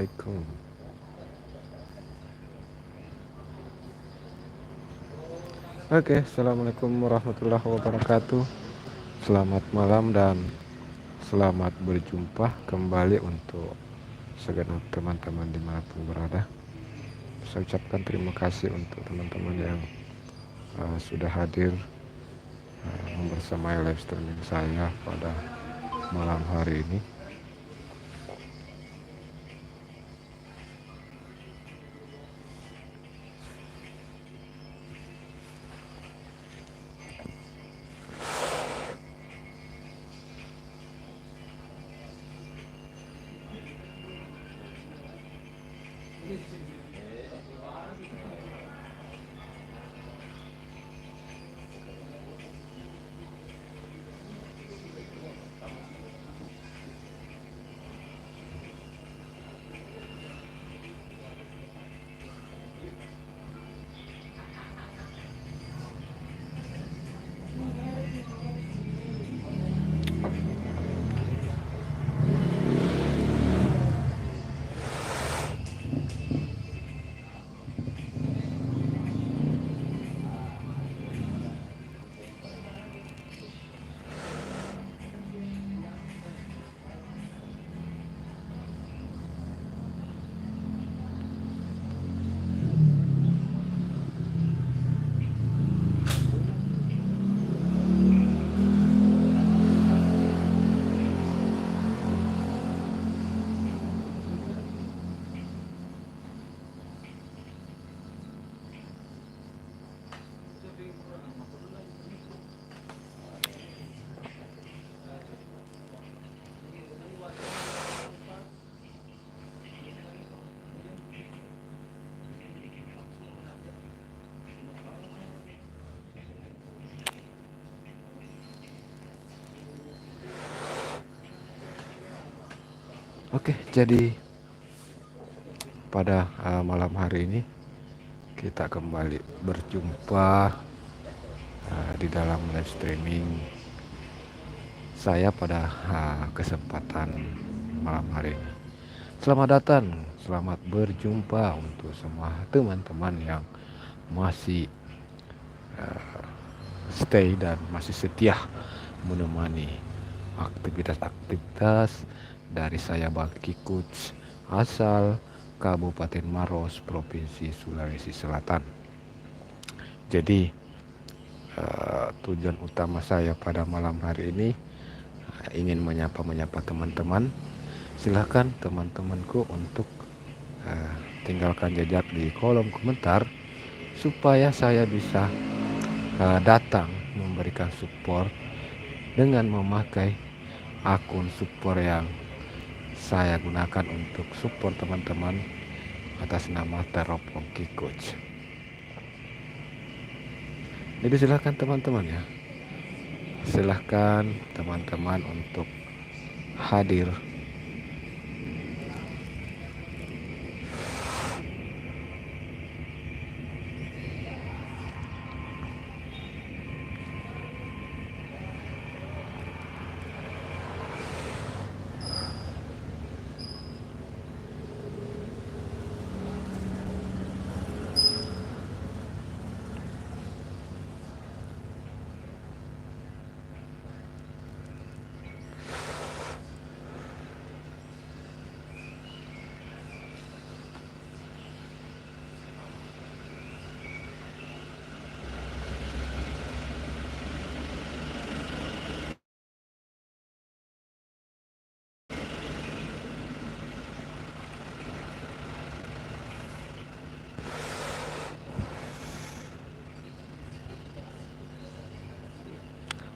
Assalamualaikum. Oke, Assalamualaikum warahmatullahi wabarakatuh. Selamat malam dan selamat berjumpa kembali untuk segenap teman-teman dimanapun berada. Saya ucapkan terima kasih untuk teman-teman yang sudah hadir membersamai live streaming saya pada malam hari ini. Oke, jadi pada malam hari ini kita kembali berjumpa di dalam live streaming saya pada kesempatan malam hari ini. Selamat datang, selamat berjumpa untuk semua teman-teman yang masih stay dan masih setia menemani aktivitas-aktivitas dari saya Baki Coach asal Kabupaten Maros, Provinsi Sulawesi Selatan. Jadi tujuan utama saya pada malam hari ini ingin menyapa teman-teman. Silahkan teman-temanku untuk tinggalkan jejak di kolom komentar supaya saya bisa datang memberikan support dengan memakai akun support yang saya gunakan untuk support teman-teman atas nama Teropongki Coach. Jadi silahkan teman-teman ya, silahkan teman-teman untuk hadir.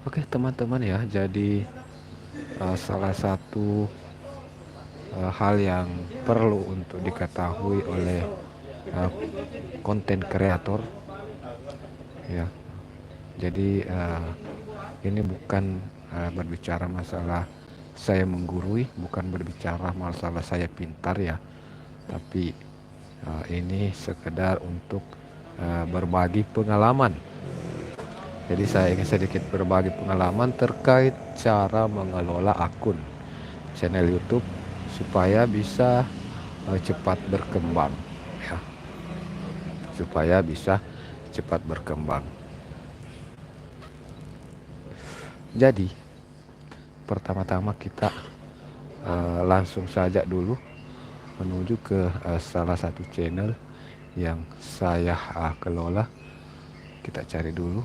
Oke teman-teman ya, jadi salah satu hal yang perlu untuk diketahui oleh konten kreator ya. Jadi ini bukan berbicara masalah saya menggurui, bukan berbicara masalah saya pintar ya, tapi ini sekedar untuk berbagi pengalaman. Jadi saya ingin sedikit berbagi pengalaman terkait cara mengelola akun channel YouTube supaya bisa cepat berkembang, ya, supaya bisa cepat berkembang. Jadi pertama-tama kita langsung saja dulu menuju ke salah satu channel yang saya kelola. Kita cari dulu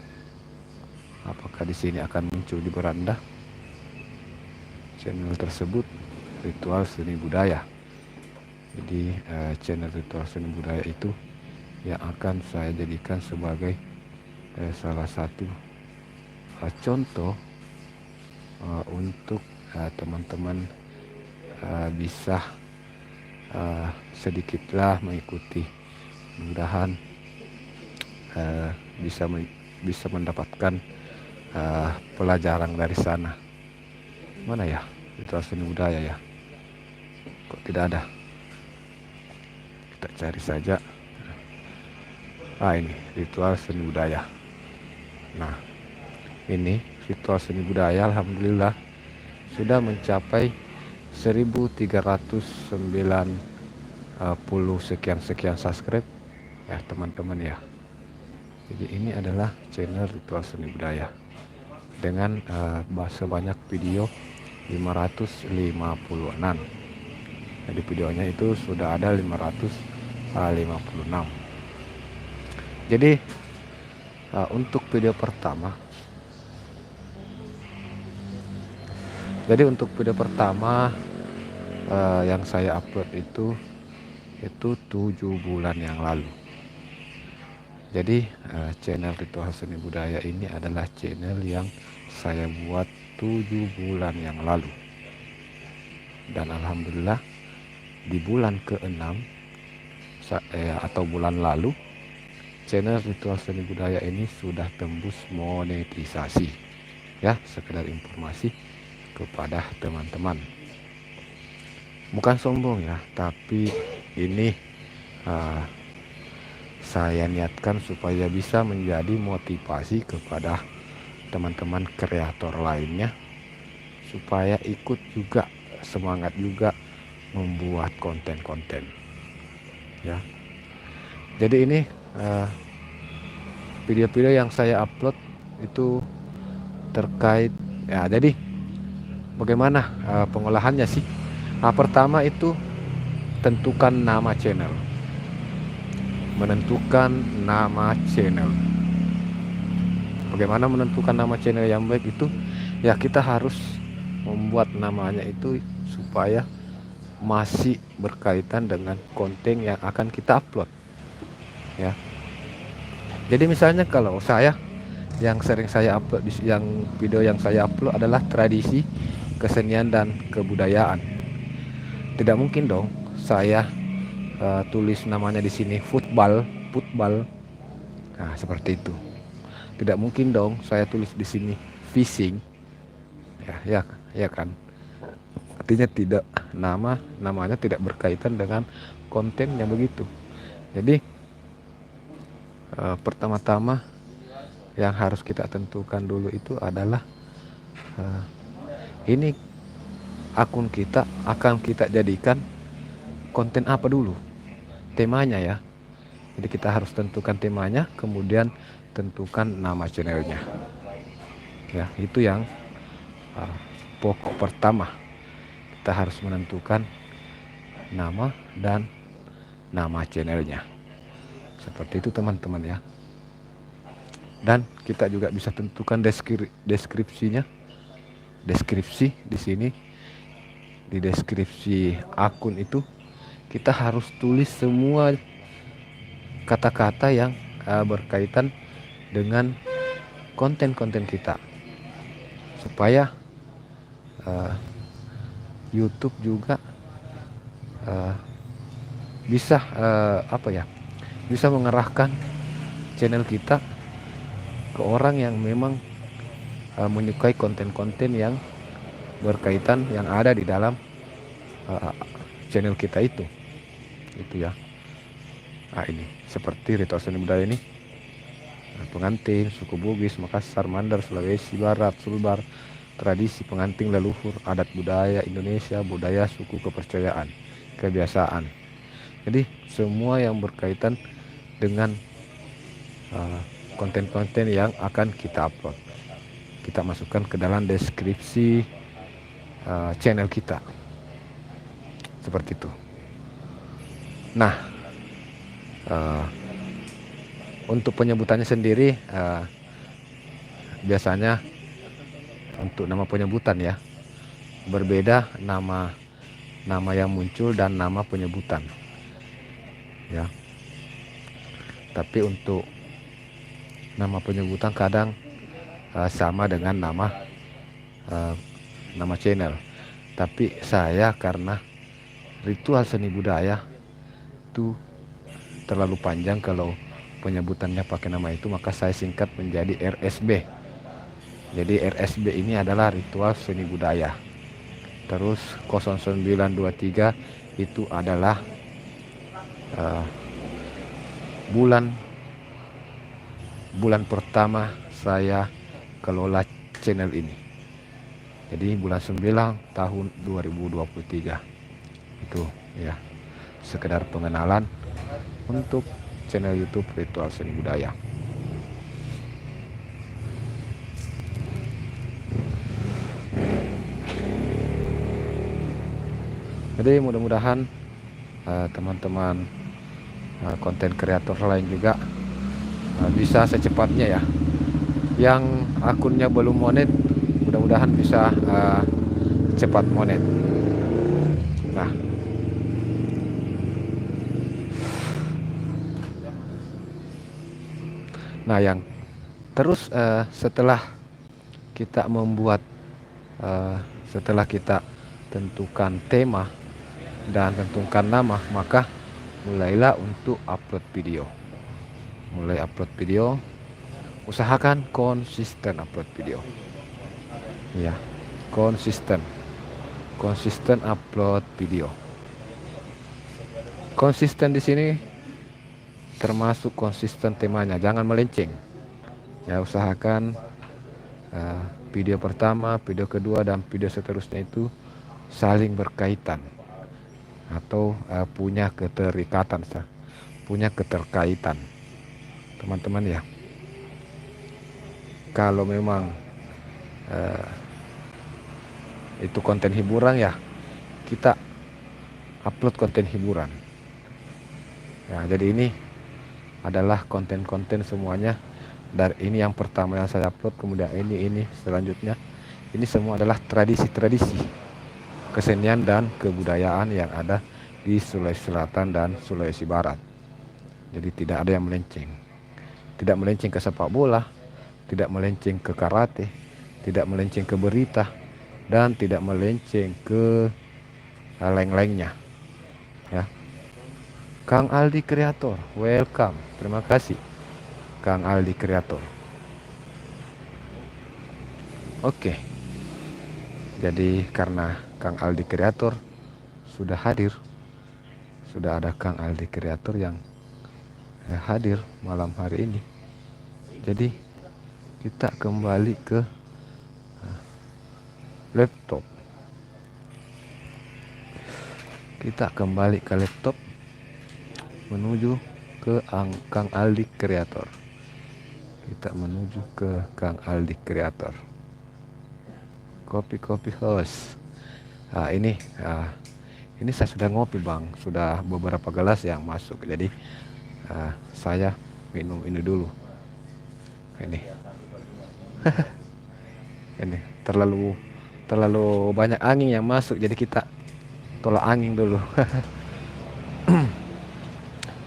apakah di sini akan muncul di beranda channel tersebut, Ritual Seni Budaya. Jadi channel Ritual Seni Budaya itu yang akan saya jadikan sebagai salah satu contoh untuk teman-teman bisa sedikitlah mengikuti, mudah-mudahan bisa mendapatkan pelajaran dari sana. Mana ya Ritual Seni Budaya ya? Kok tidak ada? Kita cari saja. Ini Ritual Seni Budaya. Nah, ini Ritual Seni Budaya, alhamdulillah sudah mencapai 1390 sekian subscribe ya teman-teman ya. Jadi ini adalah channel Ritual Seni Budaya dengan sebanyak video 556. Jadi videonya itu sudah ada 556. Jadi untuk video pertama, yang saya upload itu 7 bulan yang lalu. Jadi channel Ritual Seni Budaya ini adalah channel yang saya buat 7 bulan yang lalu. Dan alhamdulillah di bulan ke-6 atau bulan lalu, channel Ritual Seni Budaya ini sudah tembus monetisasi. Ya, sekedar informasi kepada teman-teman. Bukan sombong ya, tapi ini saya niatkan supaya bisa menjadi motivasi kepada teman-teman kreator lainnya, supaya ikut juga, semangat juga membuat konten-konten ya. Jadi ini video-video yang saya upload itu terkait ya. Jadi bagaimana pengolahannya sih? Pertama itu tentukan nama channel. Menentukan nama channel. Bagaimana menentukan nama channel yang baik itu? Ya, kita harus membuat namanya itu supaya masih berkaitan dengan konten yang akan kita upload. Ya. Jadi misalnya kalau saya yang sering saya upload, video yang saya upload adalah tradisi, kesenian dan kebudayaan. Tidak mungkin dong saya tulis namanya di sini football. Nah, seperti itu. Tidak mungkin dong saya tulis di sini fishing. Ya kan. Artinya tidak, namanya tidak berkaitan dengan konten yang begitu. Jadi pertama-tama yang harus kita tentukan dulu itu adalah ini akun kita akan kita jadikan konten apa dulu, temanya ya. Jadi kita harus tentukan temanya, kemudian tentukan nama channelnya ya. Itu yang pokok pertama, kita harus menentukan nama dan nama channelnya. Seperti itu teman-teman ya. Dan kita juga bisa tentukan deskripsinya. Deskripsi di sini, di deskripsi akun itu kita harus tulis semua kata-kata yang berkaitan dengan konten-konten kita, supaya YouTube juga bisa bisa mengerahkan channel kita ke orang yang memang menyukai konten-konten yang berkaitan, yang ada di dalam channel kita itu ya. Ini seperti Ritual Seni Budaya ini, pengantin suku Bugis, Makassar, Mandar, Sulawesi Barat, Sulbar, tradisi pengantin leluhur, adat budaya Indonesia, budaya suku, kepercayaan, kebiasaan. Jadi semua yang berkaitan dengan konten-konten yang akan kita upload, kita masukkan ke dalam deskripsi channel kita, seperti itu. Nah, untuk penyebutannya sendiri, biasanya untuk nama penyebutan ya, berbeda nama yang muncul dan nama penyebutan ya. Tapi untuk nama penyebutan kadang sama dengan nama channel. Tapi saya karena ritual seni budaya itu terlalu panjang kalau penyebutannya pakai nama itu, maka saya singkat menjadi RSB. Jadi RSB ini adalah ritual seni budaya. Terus 0923 itu adalah bulan pertama saya kelola channel ini. Jadi bulan 9 tahun 2023. Itu ya, sekedar pengenalan untuk channel YouTube Ritual Seni Budaya. Jadi mudah-mudahan teman-teman konten kreator lain juga bisa secepatnya ya. Yang akunnya belum monet, mudah-mudahan bisa cepat monet. Nah, yang terus setelah kita membuat, setelah kita tentukan tema dan tentukan nama, maka mulailah untuk upload video. Mulai upload video, usahakan konsisten upload video. Ya, konsisten upload video. Konsisten di sini termasuk konsisten temanya, jangan melenceng. Ya, usahakan video pertama, video kedua, dan video seterusnya itu saling berkaitan atau punya keterikatan, punya keterkaitan, teman-teman ya. Kalau memang itu konten hiburan ya, kita upload konten hiburan ya. Jadi ini adalah konten-konten semuanya. Dari ini yang pertama yang saya upload, kemudian ini selanjutnya, ini semua adalah tradisi-tradisi kesenian dan kebudayaan yang ada di Sulawesi Selatan dan Sulawesi Barat. Jadi tidak ada yang melenceng, tidak melenceng ke sepak bola, tidak melenceng ke karate, tidak melenceng ke berita, dan tidak melenceng ke lain-lainnya ya. Kang Aldi Kreator, welcome. Terima kasih Kang Aldi Kreator. Oke. Jadi karena Kang Aldi Kreator sudah hadir, sudah ada Kang Aldi Kreator yang hadir malam hari ini. Jadi kita kembali ke laptop. Kita kembali ke laptop menuju ke Kang Aldi Kreator. Kita menuju ke Kang Aldi Kreator. Kopi host. Nah, ini saya sudah ngopi bang, sudah beberapa gelas yang masuk. Jadi saya minum ini dulu. Ini, ini terlalu banyak angin yang masuk. Jadi kita tolak angin dulu.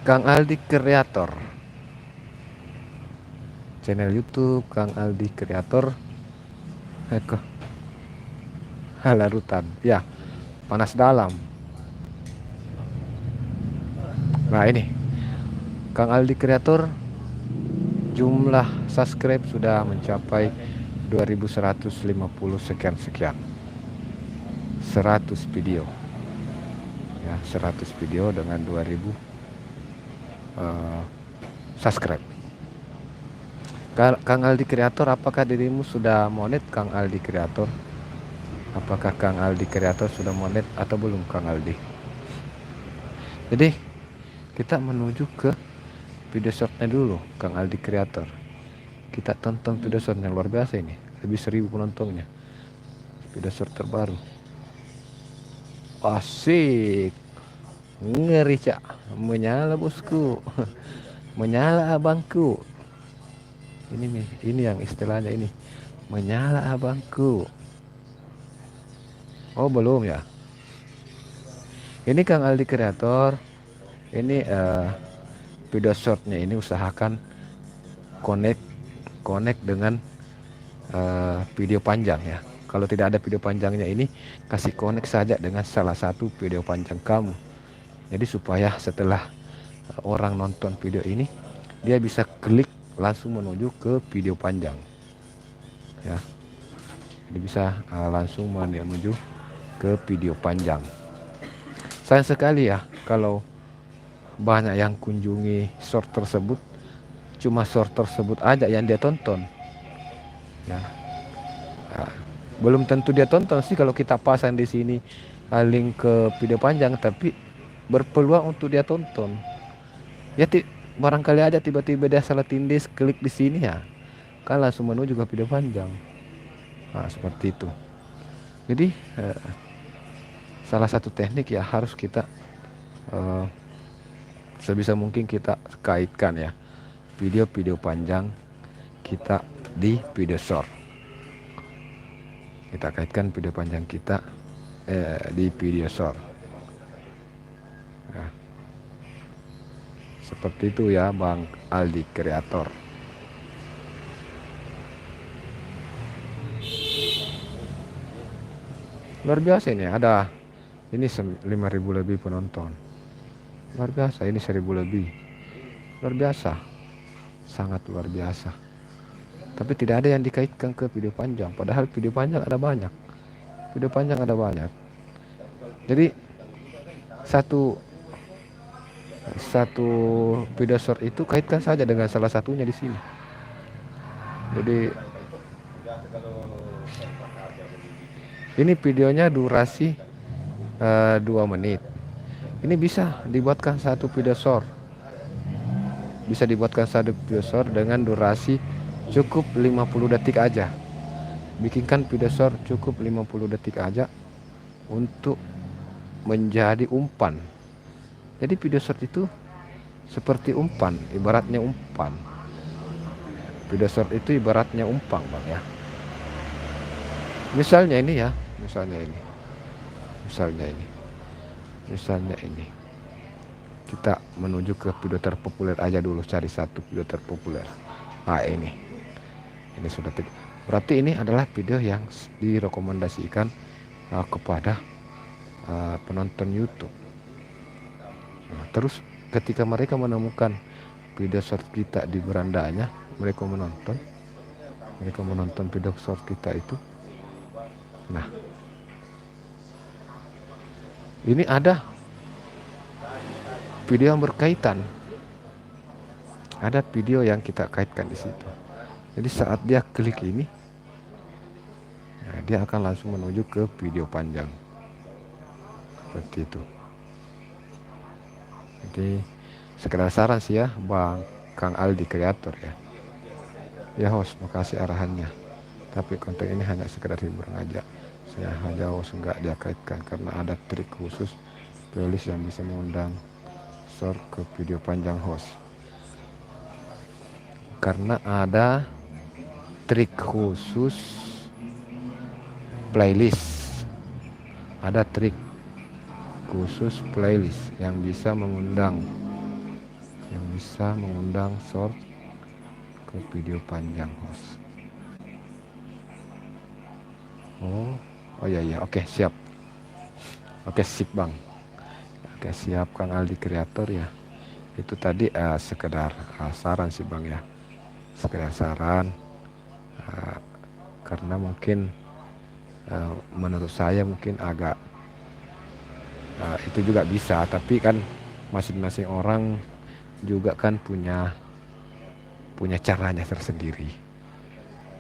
Kang Aldi Kreator, channel YouTube Kang Aldi Kreator. Larutan ya, panas dalam. Nah, ini Kang Aldi Kreator, jumlah subscribe sudah mencapai 2150 sekian 100 video ya, 100 video dengan 2000 subscribe. Kang Aldi Kreator, apakah dirimu sudah monet Kang Aldi Kreator? Apakah Kang Aldi Kreator sudah monet atau belum Kang Aldi? Jadi kita menuju ke video shortnya dulu, Kang Aldi Creator. Kita tonton video shortnya, luar biasa ini, lebih 1000 penontonnya, video short terbaru. Asik, ngeri cak, menyala bosku, menyala abangku. Ini yang istilahnya ini, menyala abangku. Oh belum ya, ini Kang Aldi Creator. Ini video shortnya ini usahakan connect dengan video panjang ya. Kalau tidak ada video panjangnya ini, kasih connect saja dengan salah satu video panjang kamu. Jadi supaya setelah orang nonton video ini, dia bisa klik langsung menuju ke video panjang ya. Jadi bisa langsung menuju ke video panjang. Sayang sekali ya kalau banyak yang kunjungi short tersebut, cuma short tersebut aja yang dia tonton ya. Belum tentu dia tonton sih kalau kita pasang di sini link ke video panjang, tapi berpeluang untuk dia tonton ya. Barangkali aja tiba-tiba dia salah tindis klik di sini ya, kan langsung menuju ke video panjang. Nah seperti itu. Jadi salah satu teknik ya, harus kita sebisa mungkin kita kaitkan ya video-video panjang kita di video short. Kita kaitkan video panjang kita di video short. Nah, seperti itu ya Bang Aldi Creator. Luar biasa ini, ada ini 5.000 lebih penonton. Luar biasa, ini 1.000 lebih. Luar biasa, sangat luar biasa. Tapi tidak ada yang dikaitkan ke video panjang, padahal video panjang ada banyak. Video panjang ada banyak. Jadi satu video short itu kaitkan saja dengan salah satunya di sini. Jadi ini videonya durasi 2 menit. Ini bisa dibuatkan satu video short. Bisa dibuatkan satu video short dengan durasi cukup 50 detik aja. Bikinkan video short cukup 50 detik aja untuk menjadi umpan. Jadi video short itu seperti umpan, ibaratnya umpan. Video short itu ibaratnya umpan Bang ya. Misalnya ini ya, misalnya ini kita menuju ke video terpopuler aja dulu, cari satu video terpopuler. Nah ini sudah berarti ini adalah video yang direkomendasikan kepada penonton YouTube. Nah, terus ketika mereka menemukan video short kita di berandanya, mereka menonton video short kita itu. Nah ini ada video yang berkaitan, ada video yang kita kaitkan di situ. Jadi saat dia klik ini, nah, dia akan langsung menuju ke video panjang seperti itu. Jadi sekedar saran sih ya Bang Kang Aldi Creator ya. Ya host, makasih arahannya. Tapi konten ini hanya sekedar hiburan aja. Saya hanya host enggak dia kaitkan karena ada trik khusus playlist yang bisa mengundang short ke video panjang host. Karena ada trik khusus playlist. Ada trik khusus playlist yang bisa mengundang short ke video panjang host. Oh iya, oke siap. Oke sip Bang. Oke siap Kang Aldi Creator ya. Itu tadi sekedar saran sih Bang ya. Sekedar saran karena mungkin menurut saya mungkin agak itu juga bisa, tapi kan masing-masing orang juga kan punya caranya tersendiri.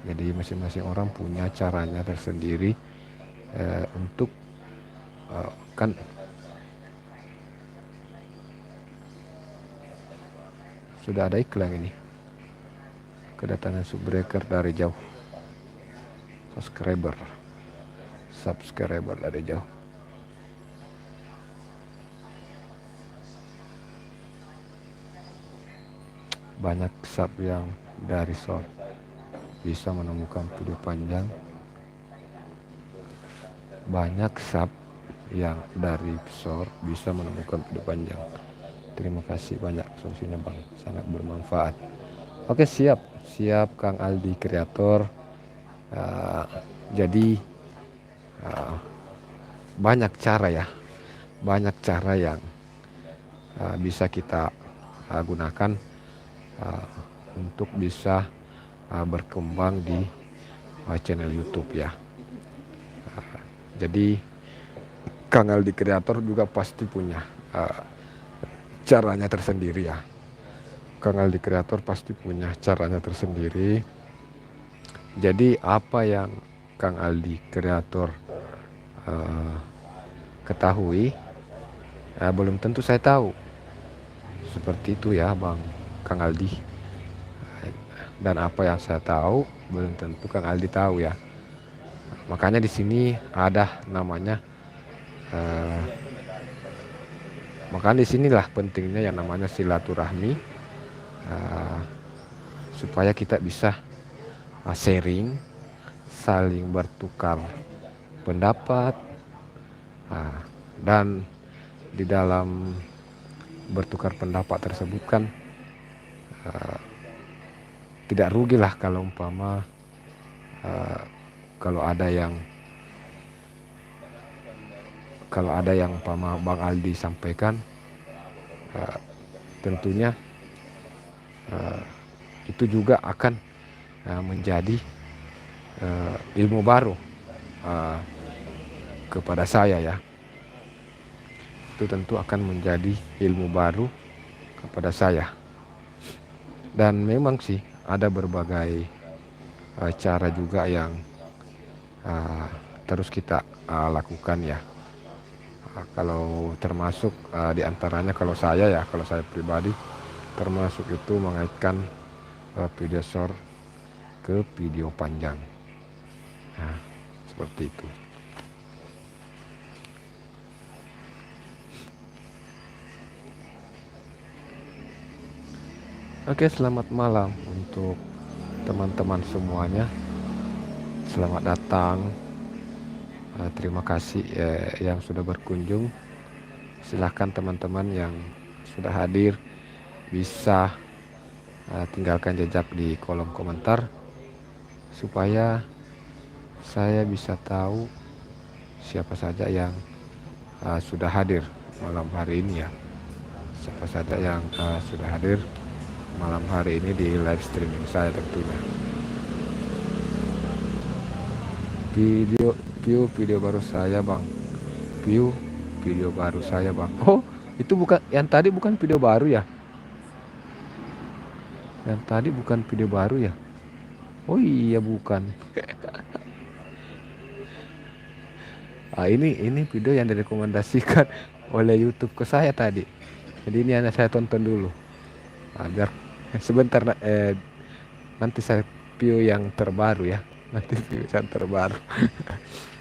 Jadi masing-masing orang punya caranya tersendiri untuk kan Sudah ada iklan ini. Kedatangan subbreaker dari jauh. Subscriber dari jauh. Banyak sub yang dari short bisa menemukan video panjang. Banyak sub yang dari short bisa menemukan video panjang. Terima kasih banyak solusinya Bang, sangat bermanfaat. Oke, siap Kang Aldi kreator. Jadi banyak cara yang bisa kita gunakan untuk bisa berkembang di channel YouTube ya. Jadi Kang Aldi kreator juga pasti punya caranya tersendiri ya. Kang Aldi kreator pasti punya caranya tersendiri. Jadi apa yang Kang Aldi kreator ketahui belum tentu saya tahu. Seperti itu ya Bang Kang Aldi. Dan apa yang saya tahu belum tentu Kang Aldi tahu ya. Makanya di sini ada namanya makanya disinilah pentingnya yang namanya silaturahmi, supaya kita bisa sharing, saling bertukar pendapat, dan di dalam bertukar pendapat tersebut kan tidak rugilah kalau umpama kalau ada yang umpama Bang Aldi sampaikan, tentunya itu juga akan menjadi ilmu baru kepada saya ya. Itu tentu akan menjadi ilmu baru kepada saya. Dan memang sih ada berbagai cara juga yang terus kita lakukan ya. Kalau termasuk diantaranya kalau saya pribadi termasuk itu mengaitkan video short ke video panjang. Nah, seperti itu. Oke, selamat malam untuk teman-teman semuanya. Selamat datang. Terima kasih yang sudah berkunjung. Silahkan teman-teman yang sudah hadir bisa tinggalkan jejak di kolom komentar supaya saya bisa tahu siapa saja yang sudah hadir malam hari ini ya. Siapa saja yang sudah hadir malam hari ini di live streaming saya tentunya. Video baru saya Bang. Video baru saya Bang. Oh, itu bukan yang tadi, bukan video baru ya? Yang tadi bukan video baru ya? Oh iya bukan. Ini video yang direkomendasikan oleh YouTube ke saya tadi. Jadi ini yang saya tonton dulu. Biar sebentar nanti saya view yang terbaru ya. Nanti view yang terbaru.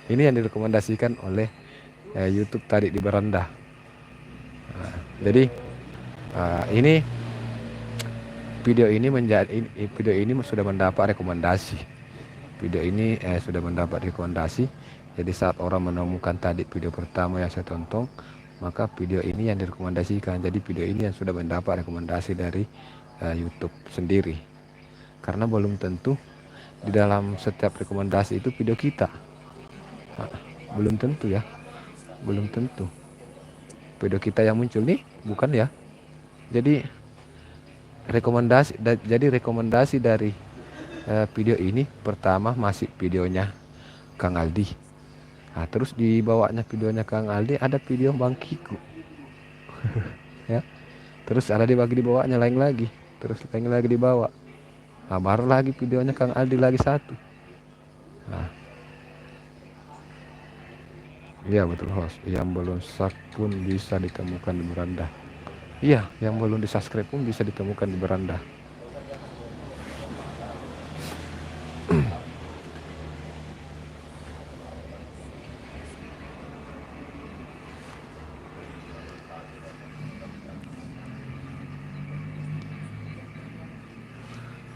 Ini yang direkomendasikan oleh YouTube tadi di beranda. Jadi ini video ini sudah mendapat rekomendasi. Video ini sudah mendapat rekomendasi. Jadi saat orang menemukan tadi video pertama yang saya tonton, maka video ini yang direkomendasikan. Jadi video ini yang sudah mendapat rekomendasi dari YouTube sendiri. Karena belum tentu di dalam setiap rekomendasi itu video kita. Belum tentu ya. Belum tentu video kita yang muncul nih, bukan ya. Jadi rekomendasi dari video ini pertama masih videonya Kang Aldi. Nah, terus di bawahnya videonya Kang Aldi ada video Bang Kiku. Ya. Terus ada dibagi di bawahnya lain lagi. Terus lain lagi di bawah. Nah, baru lagi videonya Kang Aldi lagi satu. Nah. Iya betul host. Yang belum sub pun bisa ditemukan di beranda. Iya, yang belum di subscribe pun bisa ditemukan di beranda.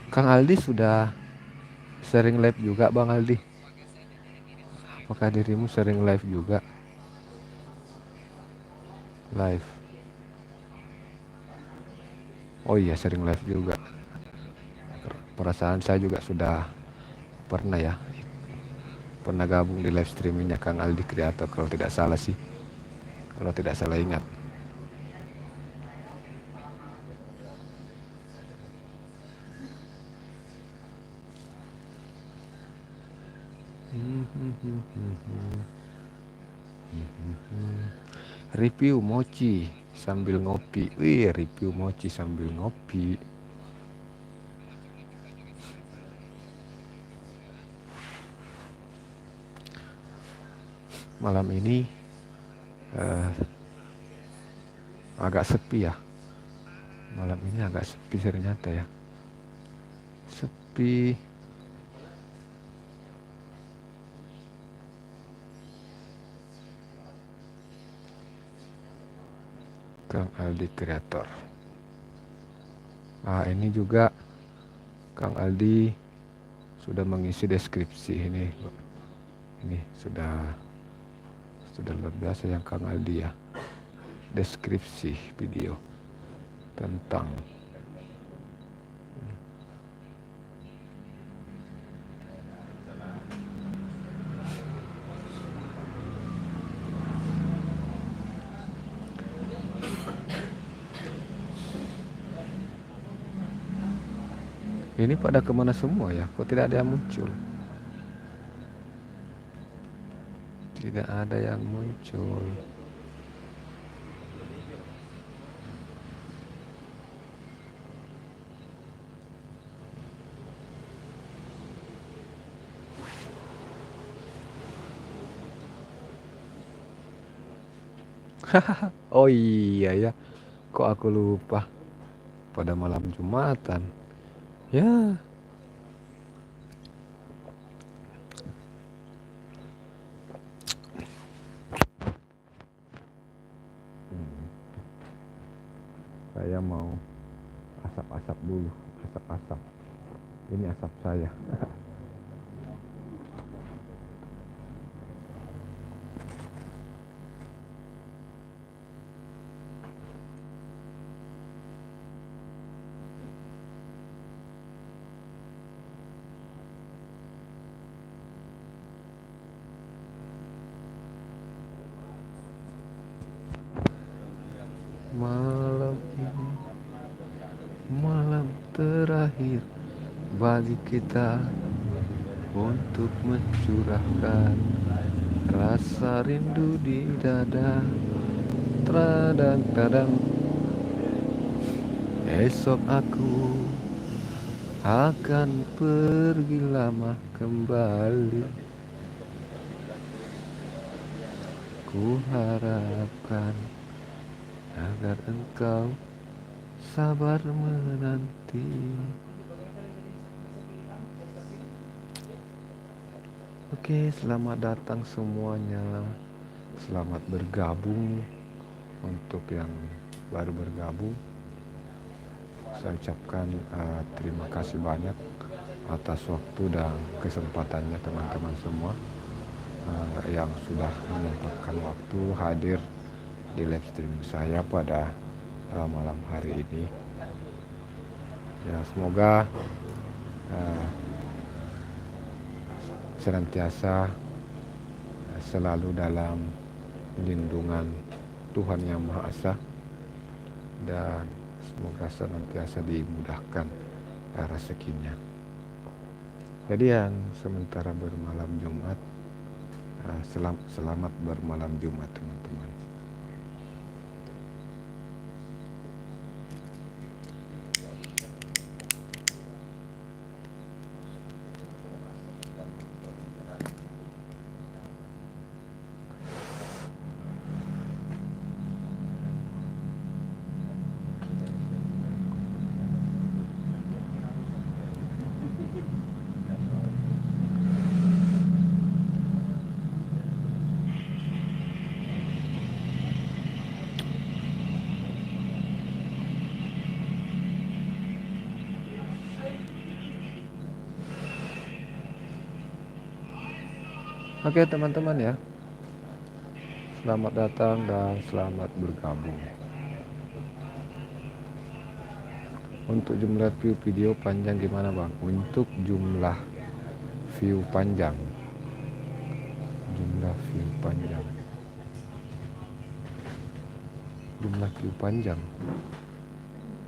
Kang Aldi sudah sering live juga, Bang Aldi? Apakah dirimu sering live juga? Live. Oh iya, sering live juga. Perasaan saya juga sudah pernah ya, pernah gabung di live streamingnya Kang Aldi Kreator kalau tidak salah sih. Kalau tidak salah ingat. Review mochi sambil ngopi. Wih, review mochi sambil ngopi. Malam ini agak sepi ya. Malam ini agak sepi ternyata ya. Sepi. Kang Aldi Kreator. Ini juga Kang Aldi sudah mengisi deskripsi ini. Ini sudah luar biasa yang Kang Aldi ya. Deskripsi video tentang ini pada kemana semua ya? Kok tidak ada yang muncul? Tidak ada yang muncul. Oh iya ya, kok aku lupa pada malam Jumatan. Ya, saya mau asap-asap dulu, asap-asap. Ini asap saya. Malam ini malam terakhir bagi kita untuk mencurahkan rasa rindu di dada. Tradang-tradang. Esok aku akan pergi lama kembali. Ku harapkan agar engkau sabar menanti. Oke, selamat datang semuanya. Selamat bergabung. Untuk yang baru bergabung, saya ucapkan terima kasih banyak atas waktu dan kesempatannya teman-teman semua yang sudah menyempatkan waktu hadir di live streaming saya pada malam hari ini. Ya, semoga senantiasa selalu dalam lindungan Tuhan Yang Maha Esa, dan semoga senantiasa dimudahkan rezekinya. Jadi yang sementara bermalam Jumat, selamat bermalam Jumat teman-teman. Oke teman-teman ya, selamat datang dan selamat bergabung. Untuk jumlah view video panjang gimana bang? Untuk jumlah view panjang, jumlah view panjang, jumlah view panjang.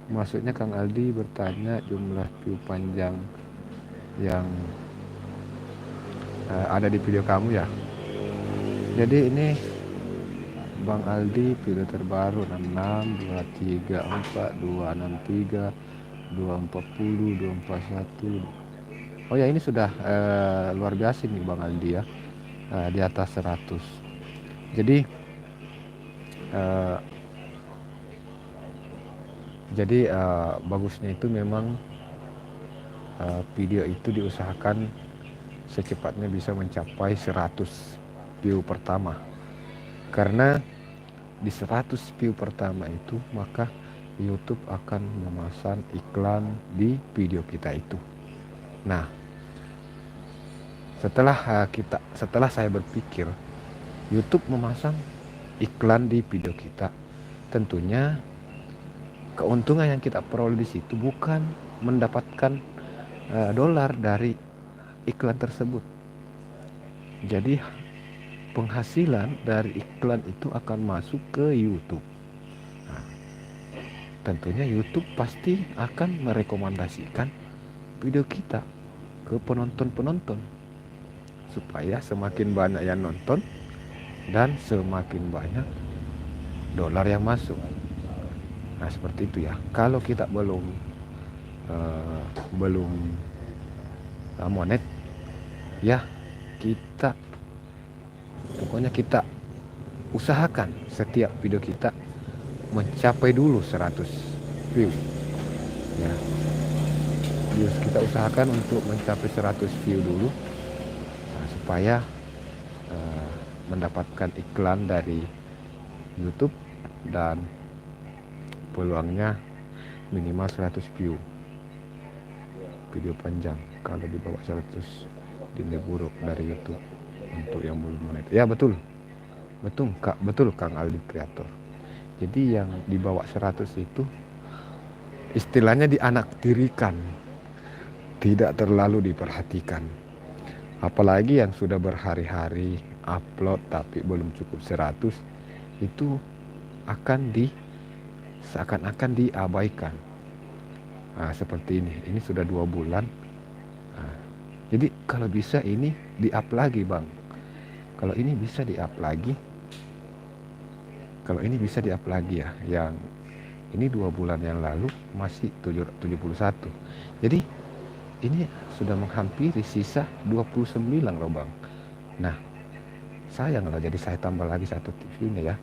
Maksudnya Kang Aldi bertanya jumlah view panjang yang ada di video kamu ya. Jadi ini Bang Aldi video terbaru 66, 234, 263, 240, 241. Oh ya, ini sudah luar biasa nih Bang Aldi ya, di atas 100. Jadi bagusnya itu memang video itu diusahakan secepatnya bisa mencapai 100 view pertama, karena di 100 view pertama itu maka YouTube akan memasang iklan di video kita itu. Nah, setelah saya berpikir YouTube memasang iklan di video kita, tentunya keuntungan yang kita peroleh di situ bukan mendapatkan dolar dari iklan tersebut. Jadi penghasilan dari iklan itu akan masuk ke YouTube. Nah, tentunya YouTube pasti akan merekomendasikan video kita ke penonton-penonton supaya semakin banyak yang nonton dan semakin banyak dolar yang masuk. Nah, seperti itu ya. Kalau kita belum monet ya, pokoknya kita usahakan setiap video kita mencapai dulu 100 view ya. Kita usahakan untuk mencapai 100 view dulu, supaya mendapatkan iklan dari YouTube dan peluangnya minimal 100 view video panjang. Kalau di bawah 100 dinilai buruk dari YouTube untuk yang belum monet. Ya betul Kang Aldi Kreator. Jadi yang di bawah 100 itu istilahnya dianaktirikan, tidak terlalu diperhatikan. Apalagi yang sudah berhari-hari upload tapi belum cukup 100, itu seakan-akan diabaikan. Nah, seperti ini sudah 2 bulan. Nah, jadi kalau bisa ini di-up lagi bang. Kalau ini bisa di-up lagi ya. Yang ini 2 bulan yang lalu masih 71. Jadi ini sudah menghampiri sisa 29 loh bang. Nah, sayang loh, jadi saya tambah lagi 1 TV-nya ya,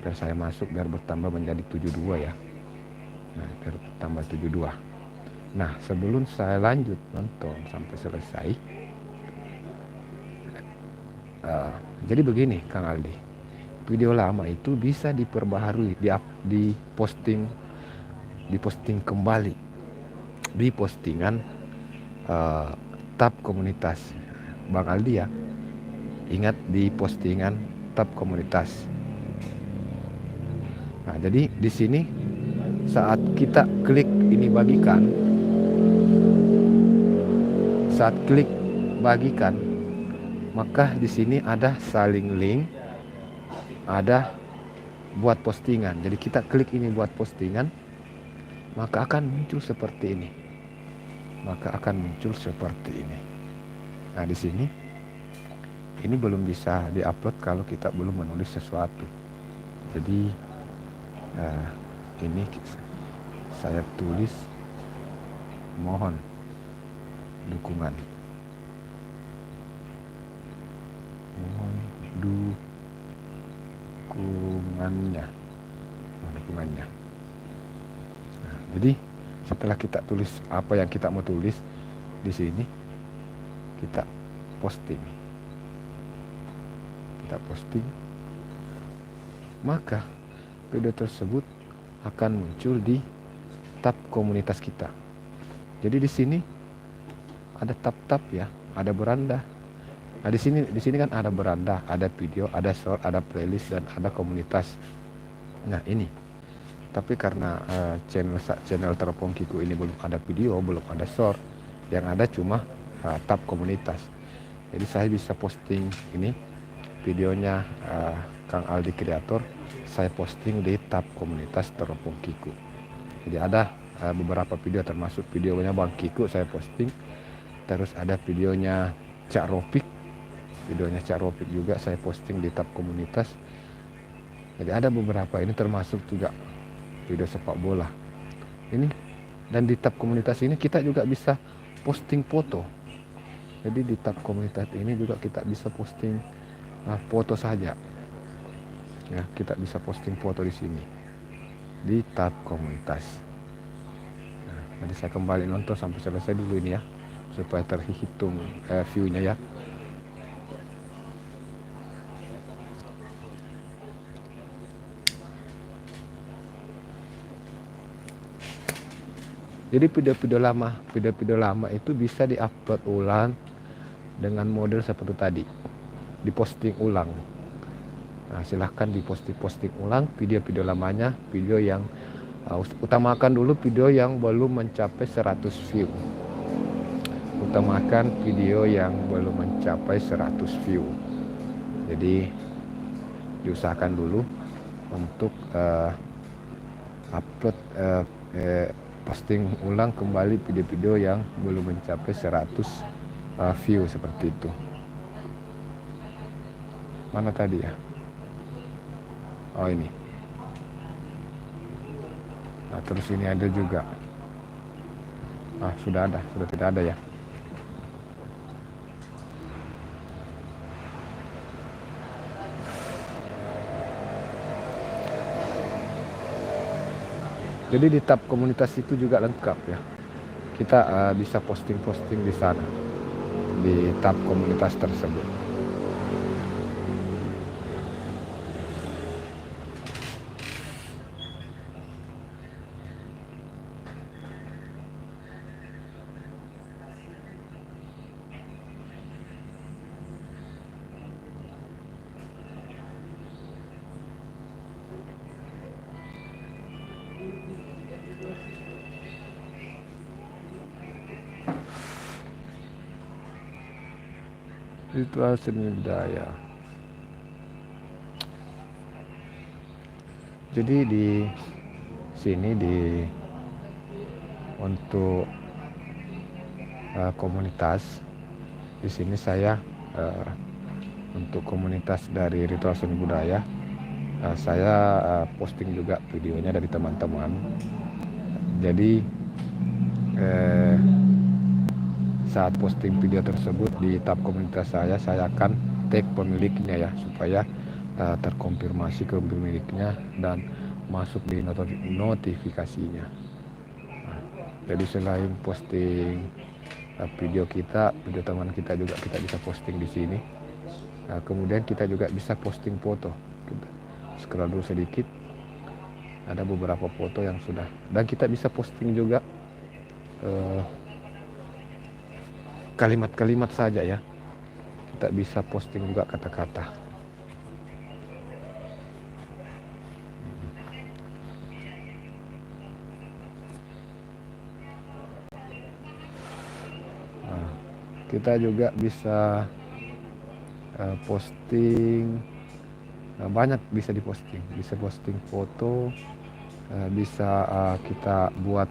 biar saya masuk, biar bertambah menjadi 72 ya. Nah, biar bertambah 72. Nah, sebelum saya lanjut nonton sampai selesai, jadi begini Kang Aldi, video lama itu bisa diperbaharui, diposting kembali di postingan tab komunitas Bang Aldi ya. Ingat, di postingan tab komunitas. Nah, jadi di sini saat kita klik ini bagikan, maka di sini ada saling link, ada buat postingan. Jadi kita klik ini buat postingan, maka akan muncul seperti ini. Nah, di sini ini belum bisa diupload kalau kita belum menulis sesuatu. Jadi ini saya tulis, mohon dukungannya. Nah, jadi setelah kita tulis apa yang kita mau tulis di sini, kita posting, maka video tersebut akan muncul di tab komunitas kita. Jadi di sini ada tab-tab ya, ada beranda Nah, di sini kan ada beranda, ada video, ada short, ada playlist, dan ada komunitas. Nah, ini. Tapi karena channel Teropong Kiku ini belum ada video, belum ada short, yang ada cuma tab komunitas. Jadi saya bisa posting ini videonya Kang Aldi Kreator, saya posting di tab komunitas Teropong Kiku. Jadi ada beberapa video, termasuk videonya Bang Kiku saya posting. Terus ada videonya Cak Ropik, juga saya posting di tab komunitas. Jadi ada beberapa, ini termasuk juga video sepak bola ini. Dan di tab komunitas ini kita juga bisa posting foto. Jadi di tab komunitas ini juga kita bisa posting foto saja ya, kita bisa posting foto di sini di tab komunitas. Nah, nanti saya kembali nonton sampai selesai dulu ini ya, supaya terhitung view-nya ya. Jadi video-video lama itu bisa diupload ulang dengan model seperti tadi, diposting ulang. Nah, silahkan diposting ulang video-video lamanya, video yang utamakan dulu video yang belum mencapai 100 view. Utamakan video yang belum mencapai 100 view. Jadi diusahakan dulu untuk upload posting ulang kembali video-video yang belum mencapai 100 view seperti itu. Mana tadi ya? Oh, ini. Nah, terus ini ada juga. Sudah tidak ada ya. Jadi di tab komunitas itu juga lengkap ya. Kita bisa posting-posting di sana, di tab komunitas tersebut. Ritual seni budaya. Jadi di sini untuk komunitas di sini saya untuk komunitas dari Ritual Seni Budaya saya posting juga videonya dari teman-teman. Jadi saat posting video tersebut di tab komunitas saya akan tag pemiliknya ya, supaya terkonfirmasi ke pemiliknya dan masuk di notifikasinya. Nah, jadi selain posting video teman kita juga kita bisa posting di sini. Nah, kemudian kita juga bisa posting foto. Kita scroll dulu sedikit, ada beberapa foto yang sudah, dan kita bisa posting juga kalimat-kalimat saja ya. Kita bisa posting juga kata-kata. Nah, kita juga bisa posting banyak, bisa diposting, bisa posting foto, bisa kita buat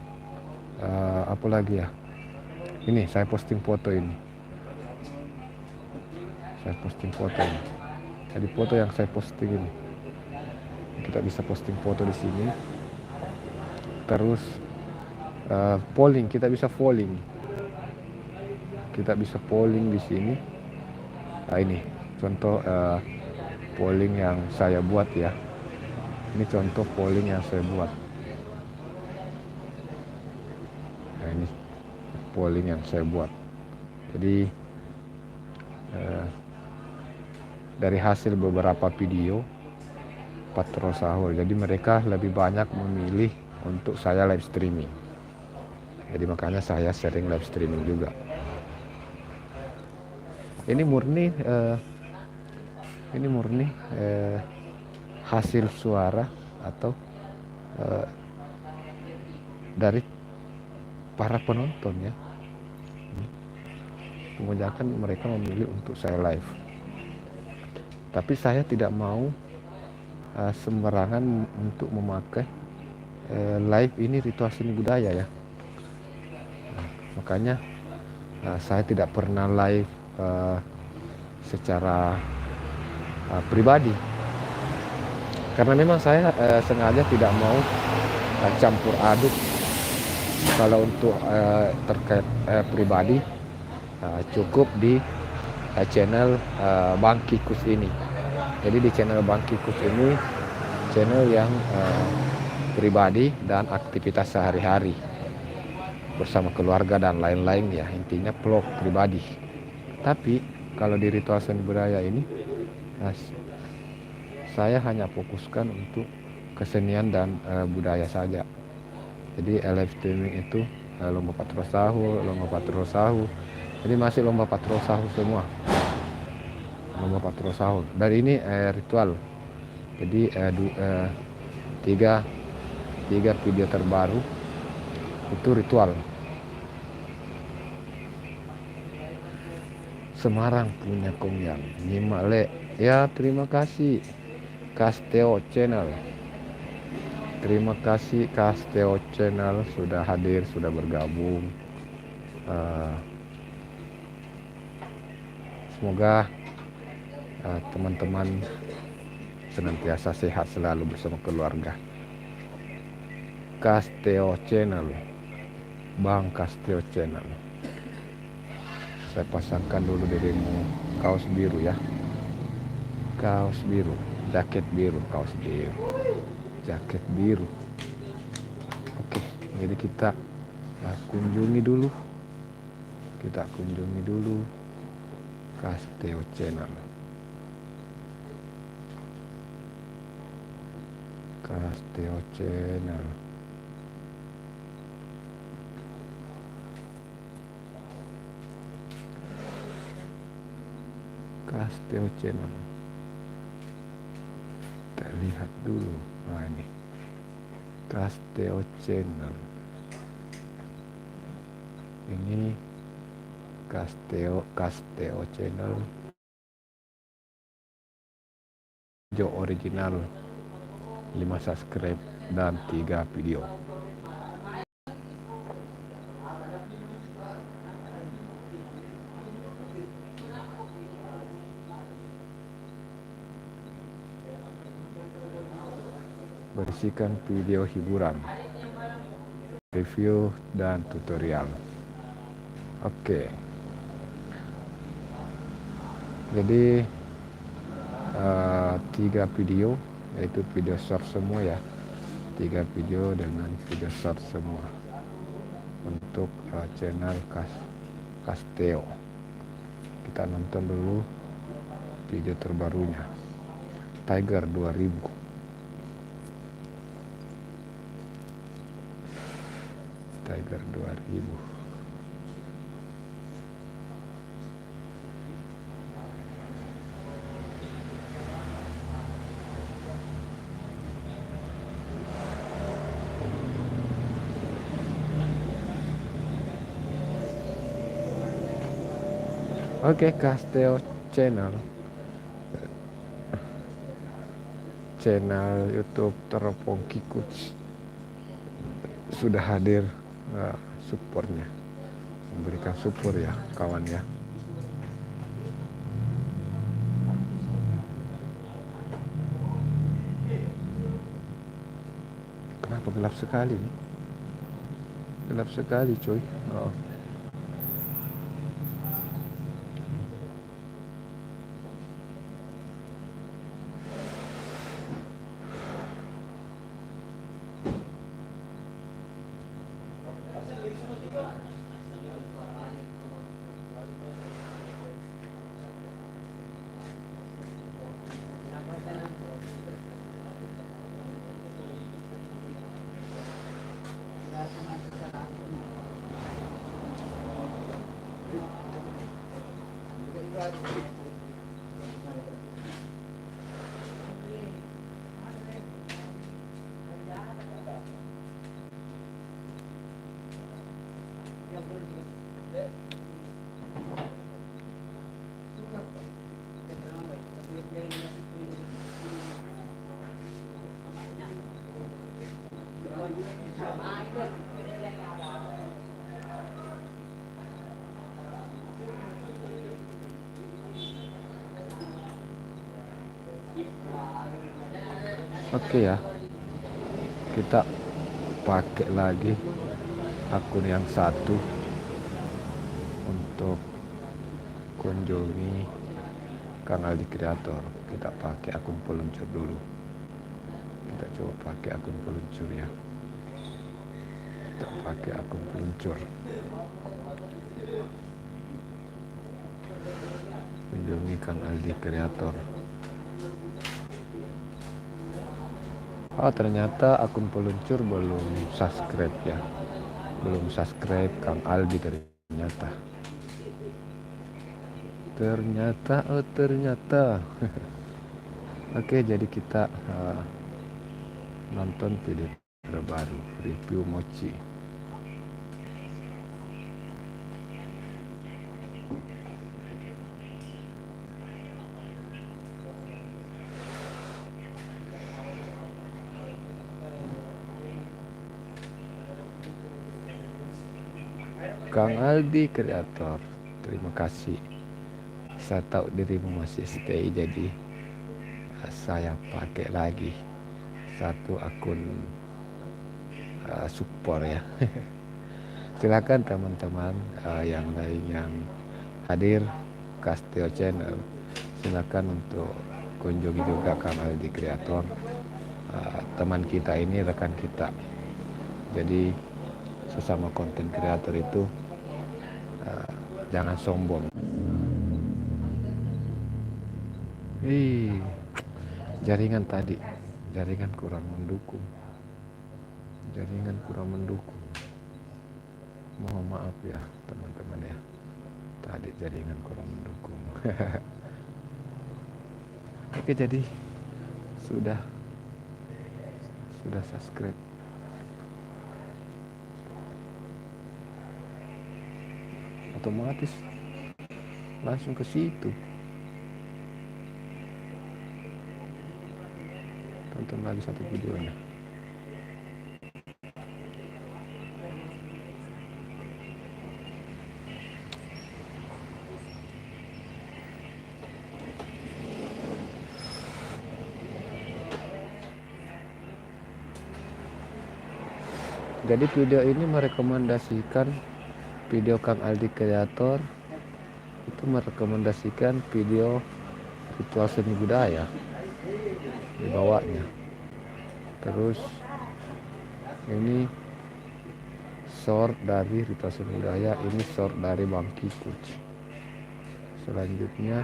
apa lagi ya. Ini saya posting foto ini. Jadi foto yang saya posting ini. Kita bisa posting foto di sini. Terus polling, kita bisa polling. Di sini. Nah, ini contoh polling yang saya buat ya. Ini contoh polling yang saya buat. Nah, ini polling yang saya buat. Jadi dari hasil beberapa video patrol sahur, jadi mereka lebih banyak memilih untuk saya live streaming. Jadi makanya saya sering live streaming juga. Ini murni ini murni hasil suara atau eh, dari para penonton ya. Kebanyakan mereka memilih untuk saya live. Tapi saya tidak mau sembarangan untuk memakai live ini ritual seni budaya ya. Makanya saya tidak pernah live secara pribadi. Karena memang saya sengaja tidak mau campur aduk. Kalau untuk terkait pribadi cukup di channel Bang Kikus ini. Jadi di channel Bang Kikus ini channel yang pribadi dan aktivitas sehari-hari bersama keluarga dan lain-lain ya, intinya vlog pribadi. Tapi kalau di ritual seni budaya ini saya hanya fokuskan untuk kesenian dan budaya saja. Jadi live streaming itu lomba patrol sahur, jadi masih lomba patrol sahur semua, lomba patrol sahur. Dan ini ritual, jadi tiga video terbaru itu ritual. Semarang punya Kongyang nyimak le ya. Terima kasih Casteo Channel, terima kasih Casteo Channel sudah hadir, sudah bergabung. Semoga teman-teman senantiasa sehat selalu bersama keluarga. Casteo Channel, Bang Casteo Channel. Saya pasangkan dulu dirimu kaos biru ya, kaos biru, jaket biru, kaos biru, jaket biru. Oke, jadi kita kunjungi dulu Casteo Channel. Casteo Channel. Casteo Channel. Kita lihat dulu. Nah ini Casteo Channel. Ini Casteo Channel. Jo original, 5 subscribe dan 3 video. Berisikan video hiburan, review dan tutorial. Oke. Jadi 3 video, yaitu video short semua ya, 3 video dengan video short semua untuk channel Casteo. Kita nonton dulu video terbarunya, Tiger 2000. Tiger 2000. Oke, Casteo Channel YouTube Teropong Kikus sudah hadir supportnya, memberikan support ya kawan ya. Kenapa gelap sekali nih? Gelap sekali coy. Oh. Oke ya, kita pakai lagi akun yang satu untuk kunjungi Kang Aldi Kreator. Kita pakai akun peluncur dulu. Kita coba pakai akun peluncur ya. Kita pakai akun peluncur. Kunjungi Kang Aldi Kreator. Oh, ternyata akun peluncur belum subscribe ya. Belum subscribe Kang Aldi ternyata. Ternyata. Oke, jadi kita nonton video terbaru, review mochi. Kang Aldi Kreator, terima kasih. Saya tahu dirimu masih stay, jadi saya pakai lagi satu akun support ya. Silakan teman-teman yang lain yang hadir Castio Channel, silakan untuk kunjungi juga Kang Aldi Kreator. Teman kita ini, rekan kita. Jadi sesama konten kreator itu jangan sombong. Jaringan kurang mendukung. Mohon maaf ya teman-teman ya, tadi jaringan kurang mendukung. Oke, jadi sudah subscribe. Otomatis langsung ke situ. Tonton lagi satu videonya. Jadi video ini merekomendasikan video Kang Aldi Kreator, itu merekomendasikan video ritual seni budaya dibawanya. Terus ini short dari ritual seni budaya, ini short dari Bang Kiku. Selanjutnya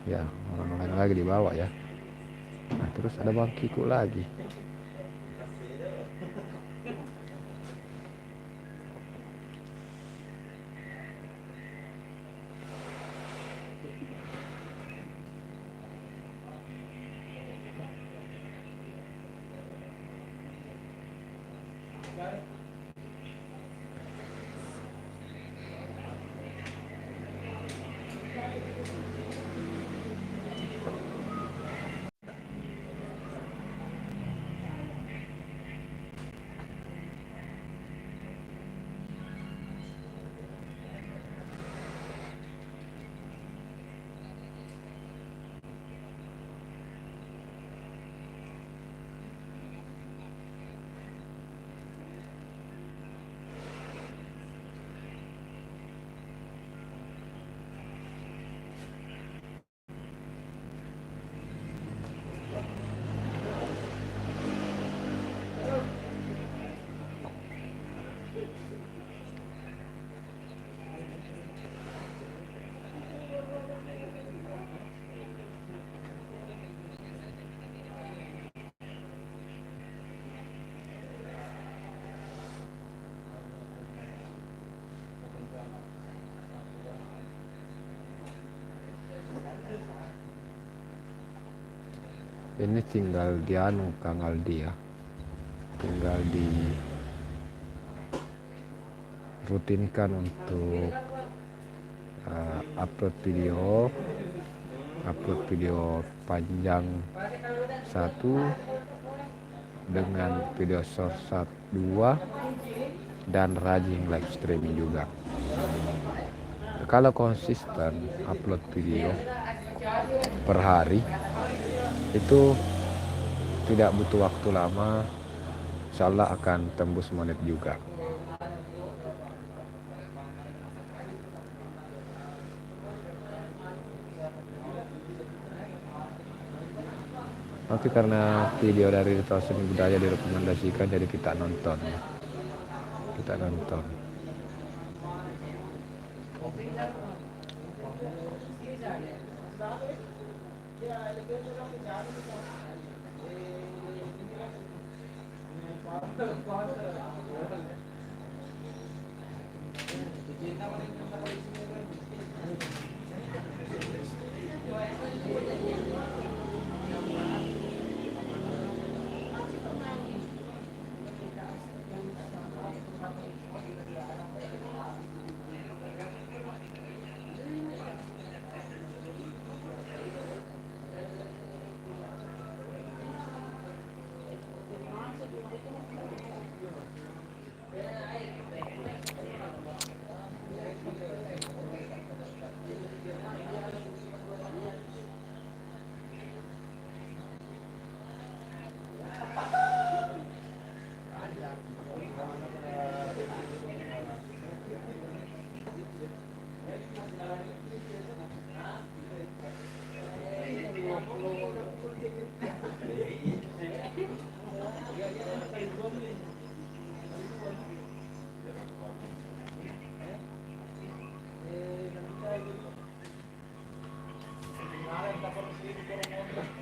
ya orang-orang lagi di bawah ya. Nah, terus ada Bang Kiku lagi. Ini tinggal Kang Aldi ya, tinggal di rutinkan untuk upload video panjang satu dengan video short 2 dan rajin live streaming juga. Kalau konsisten upload video per hari itu tidak butuh waktu lama, insyaallah akan tembus monet juga. Tapi karena video dari Duta Seni Budaya direkomendasikan, jadi kita nonton.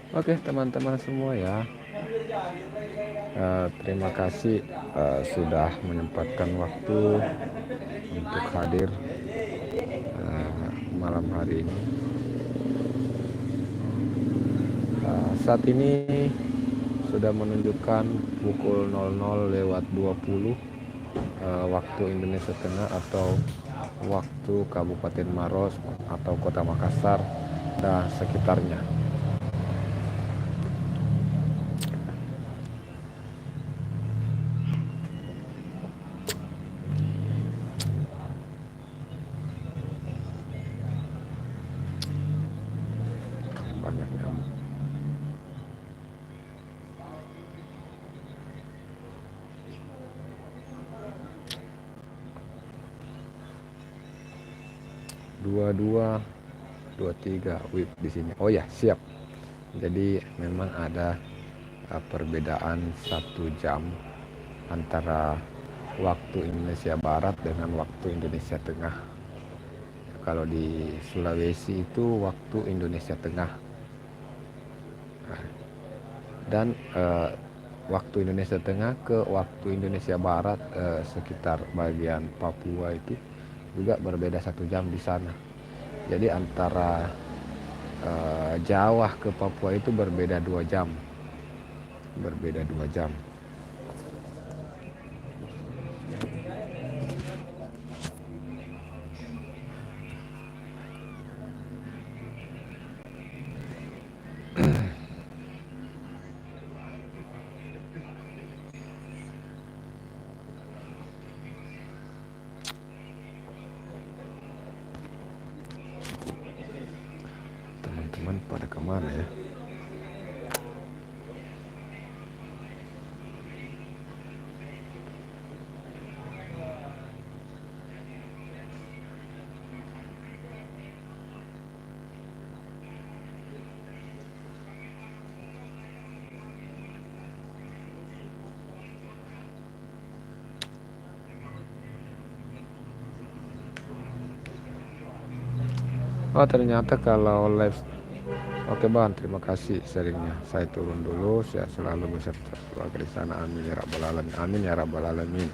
Oke teman-teman semua ya, terima kasih sudah menyempatkan waktu untuk hadir malam hari ini. Saat ini sudah menunjukkan pukul 00:20 waktu Indonesia Tengah atau waktu Kabupaten Maros atau Kota Makassar dan sekitarnya. Banyak nyamuk. Dua 23 WIB di sini. Oh ya, siap. Jadi memang ada perbedaan 1 jam antara waktu Indonesia Barat dengan waktu Indonesia Tengah. Kalau di Sulawesi itu waktu Indonesia Tengah. Dan waktu Indonesia Tengah ke waktu Indonesia Barat sekitar bagian Papua itu juga berbeda 1 jam di sana. Jadi antara Jawa ke Papua itu berbeda 2 jam. Teman-teman pada kemana ya? Oh ternyata kalau live. Oke Bang, terima kasih sharingnya. Saya turun dulu, saya selalu beserta keluarga di sana. Amin ya rabbal alamin. Amin ya rabbal alamin.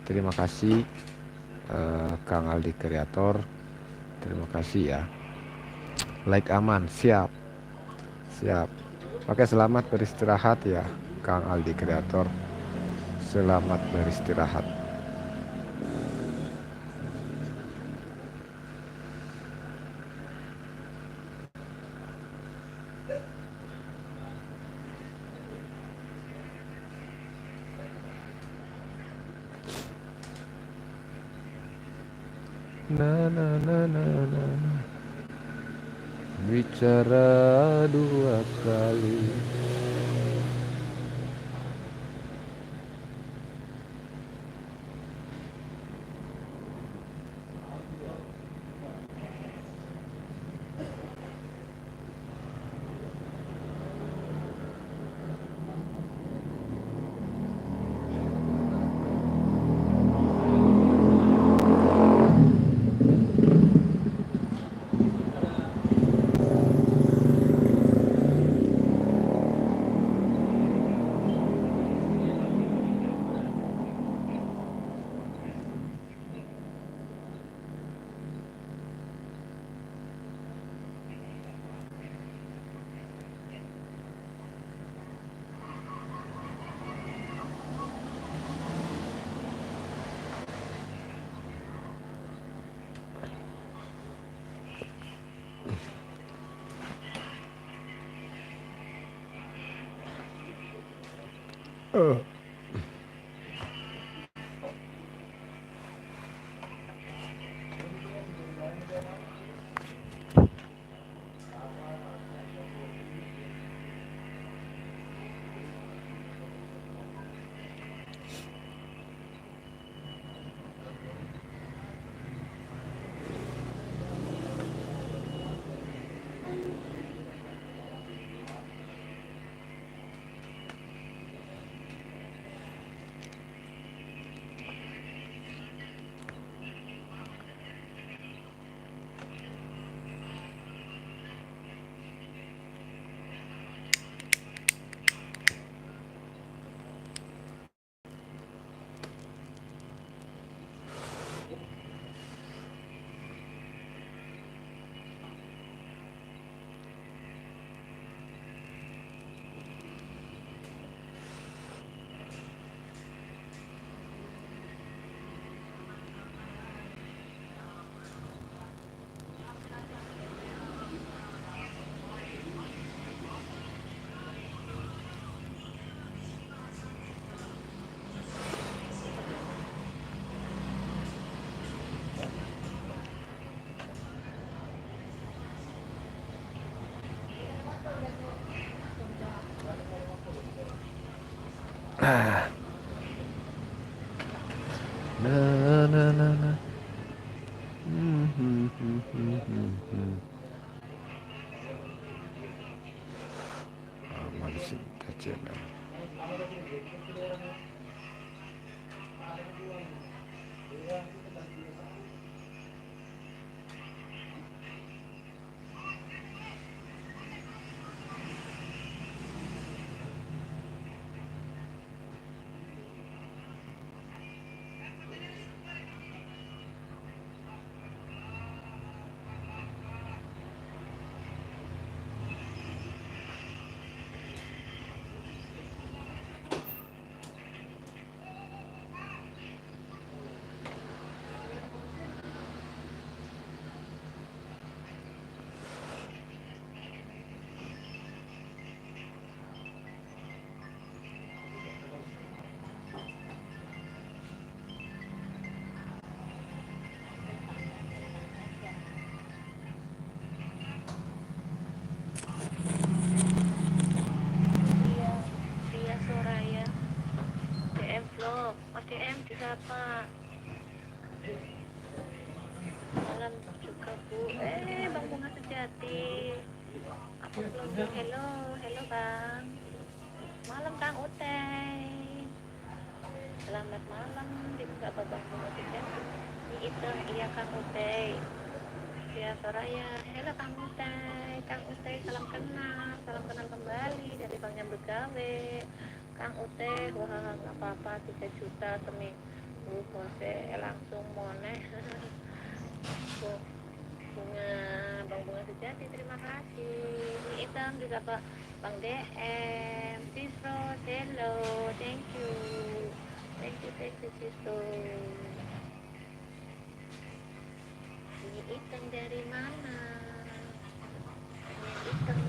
Terima kasih Kang Aldi Kreator. Terima kasih ya. Like aman, siap. Oke, selamat beristirahat ya, Kang Aldi Kreator. Selamat beristirahat. Na na na na na na. Bicara dua kali. Na na na na. Masih kecil. Ria Soraya DM vlog Mas DM siapa malam juga Bu Bang Bunga Sejati aku vlogging hello Bang malam Kang Utay selamat malam dibuka Bang Bunga Sejati ini Ibrahim iya Kang Utay Ria Soraya hello Kang Utay salam kenal kembali dari Bang yang begawe Kang Utay wah nggak apa-apa 3 juta seminggu bose langsung moneh bunga Bang Bunga Sejati, terima kasih. Ini Itang juga Pak Bang DM, Sisro, hello, thank you, Sisro. Ini Itang dari mana? Ini Itang,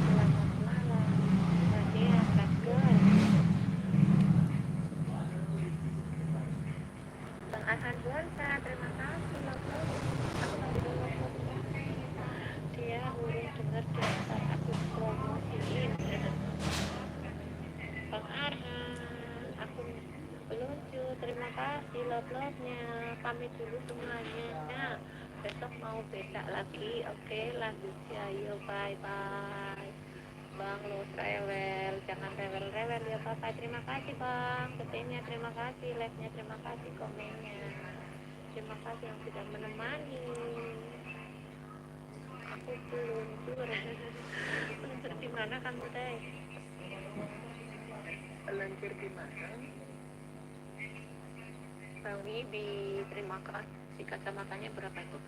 selamat malam. Nadia, Kakak. Bang Arhan Buansa, terima kasih loh. Aku masih belum dia udah dengar di atas aku promosiin. Bang Arhan, aku melucu, terima kasih love-love-nya. Pamit dulu semuanya. Nah, besok mau beda lagi. Oke, lanjut ya. Yuk, bye-bye. Bang, lo rewel. Jangan rewel-rewel ya, Papa. Terima kasih, Bang. Ketenya, terima kasih. Like-nya, terima kasih. Komennya. Terima kasih yang sudah menemani. Aku peluncur. Peluncur di mana kamu, Teh? Peluncur di mana? Bang Wibi, terima kasih. Kacamatanya berapa itu?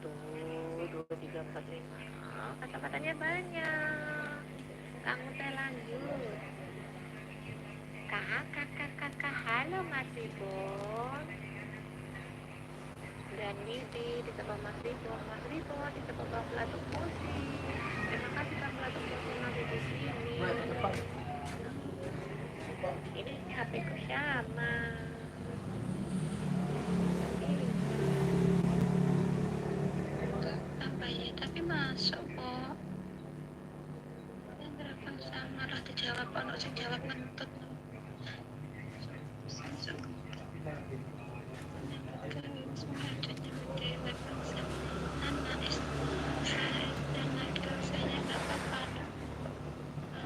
Tuh, 2, 3, 4, 5. Kacamatanya banyak. Kamu teh lanjut. Kakak, halo Mas Ribon. Dan Wibi, disebut Mas Ribon. Mas Ribon, disebut Bang Pelatuk Musik. Terima kasih Bang Pelatuk Musik masih di sini. Ini HP ku sama. Ya, tapi masuk kok. Yang berapa sama lah dijawab, kalau sing jawab ngentut.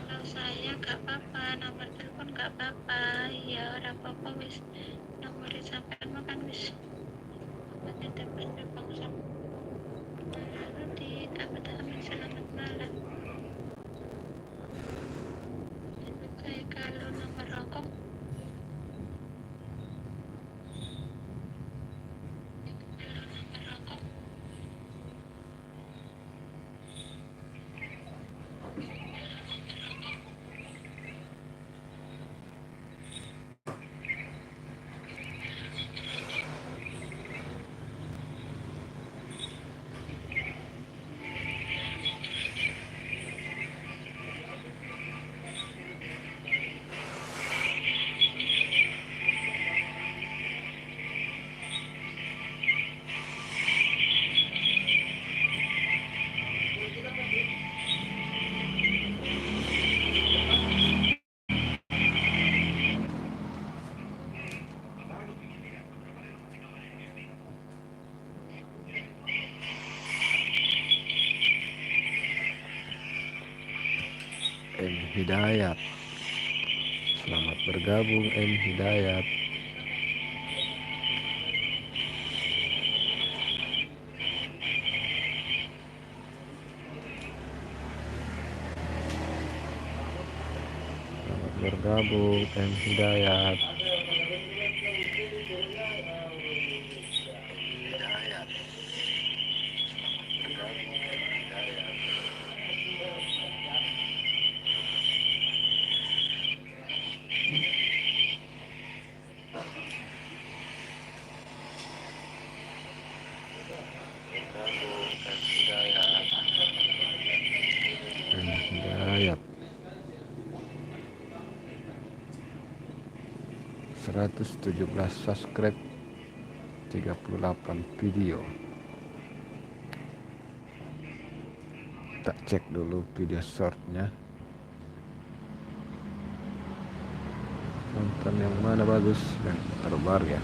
Kalau saya gak apa-apa, nomor telepon gak apa-apa. Ya ora apa-apa wis. Nomor sampean makan wis. Nanti bangsa. Nanti amit-amit selamat malam. Saya kalau nomor rokok M Hidayat, selamat bergabung M Hidayat. Selamat bergabung M Hidayat. Hidayat 117 subscribe, 38 video. Tak cek dulu video shortnya, nonton yang mana bagus dan terbaru ya.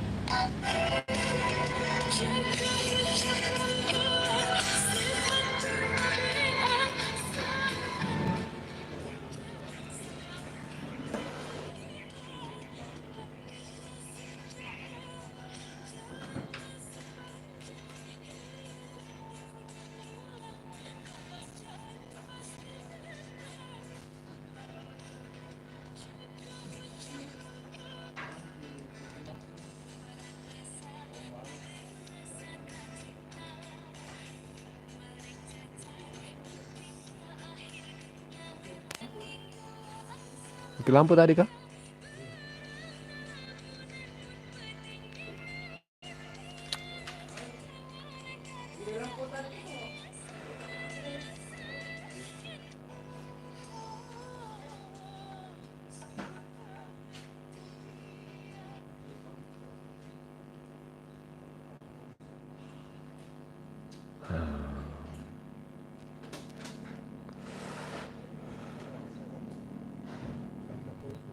Mati lampu tadi kah?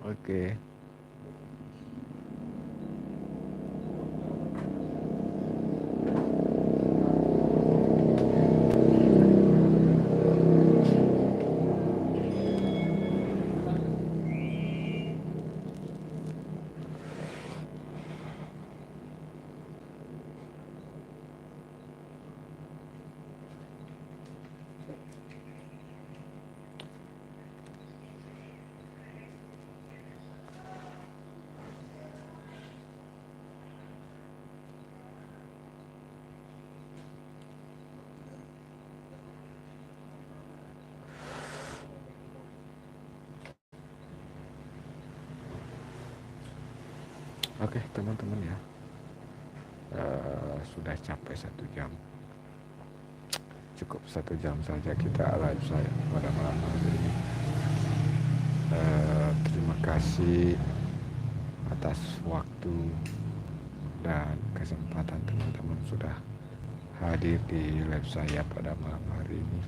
Oke. Oke, teman-teman ya. Sudah capek 1 jam. Cukup 1 jam saja kita live saya pada malam hari ini. Terima kasih atas waktu dan kesempatan teman-teman sudah hadir di live saya pada malam hari ini.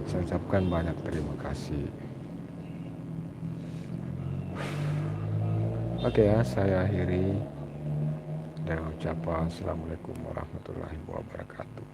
Saya ucapkan banyak terima kasih. Oke ya, saya akhiri dengan ucapan Assalamualaikum warahmatullahi wabarakatuh.